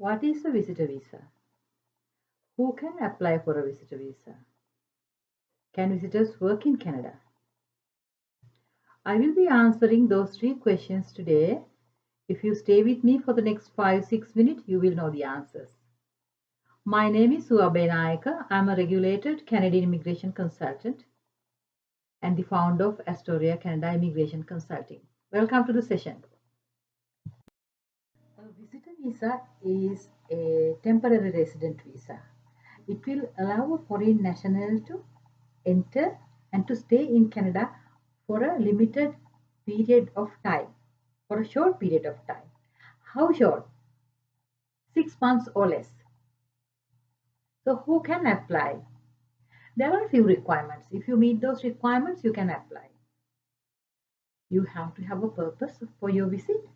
What is a visitor visa? Who can apply for a visitor visa? Can visitors work in Canada? I will be answering those three questions today. If you stay with me for the next 5-6 minutes, you will know the answers. My name is Suabe Nayaka. I'm a regulated Canadian immigration consultant and the founder of Astoria Canada Immigration Consulting. Welcome to the session. A visitor visa is a temporary resident visa. It will allow a foreign national to enter and to stay in Canada for a limited period of time, for a short period of time. How short? 6 months or less. So, who can apply? There are a few requirements. If you meet those requirements, you can apply. You have to have a purpose for your visit.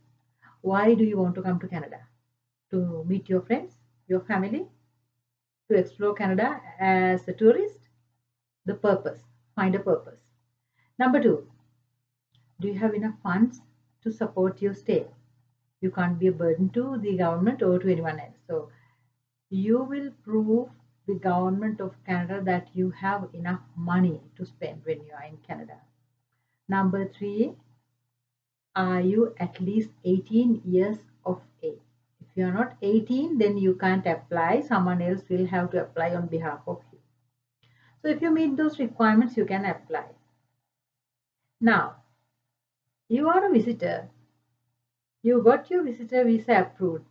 Why do you want to come to Canada? To meet your friends, your family, to explore Canada as a tourist? The purpose. Find a purpose. Number two, do you have enough funds to support your stay? You can't be a burden to the government or to anyone else. So you will prove the government of Canada that you have enough money to spend when you are in Canada. Number three, are you at least 18 years of age? If you are not 18, then you can't apply. Someone else will have to apply on behalf of you. So if you meet those requirements, you can apply. Now, you are a visitor. You got your visitor visa approved.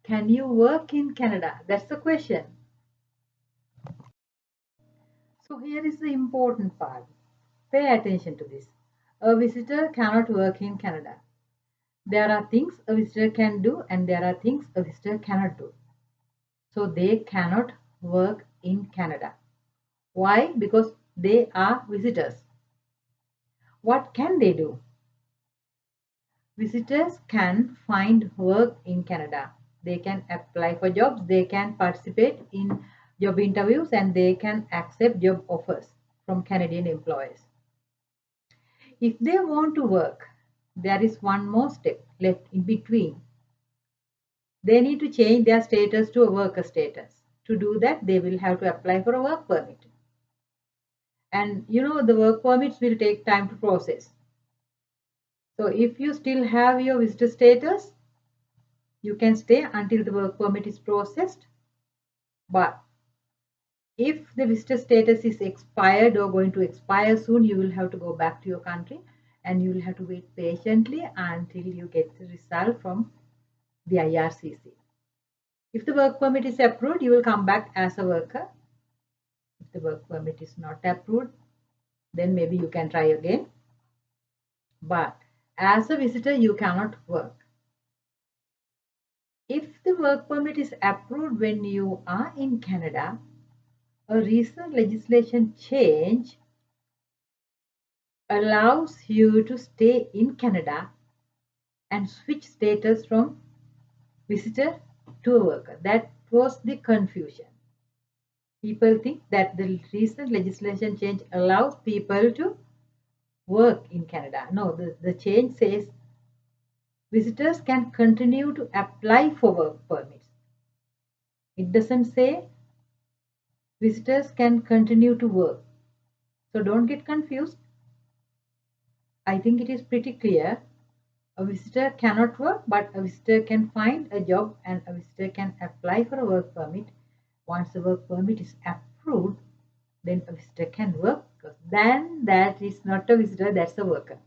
Can you work in Canada? That's the question. So here is the important part. Pay attention to this. A visitor cannot work in Canada. There are things a visitor can do and there are things a visitor cannot do. So they cannot work in Canada. Why? Because they are visitors. What can they do? Visitors can find work in Canada. They can apply for jobs, they can participate in job interviews, and they can accept job offers from Canadian employers. If they want to work, there is one more step left in between. They need to change their status to a worker status. To do that, they will have to apply for a work permit. And the work permits will take time to process. So if you still have your visitor status, you can stay until the work permit is processed. But if the visitor status is expired or going to expire soon, you will have to go back to your country and you will have to wait patiently until you get the result from the IRCC. If the work permit is approved, you will come back as a worker. If the work permit is not approved, then maybe you can try again. But as a visitor, you cannot work. If the work permit is approved when you are in Canada, a recent legislation change allows you to stay in Canada and switch status from visitor to a worker. That was the confusion. People think that the recent legislation change allows people to work in Canada. No, the change says visitors can continue to apply for work permits. It doesn't say visitors can continue to work. So don't get confused. I think it is pretty clear. A visitor cannot work, but a visitor can find a job and a visitor can apply for a work permit. Once the work permit is approved, then a visitor can work, because then that is not a visitor, that's a worker.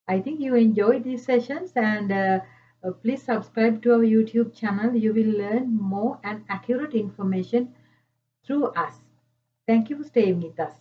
I think you enjoyed these sessions, and please subscribe to our YouTube channel. You will learn more and accurate information through us. Thank you for staying with us.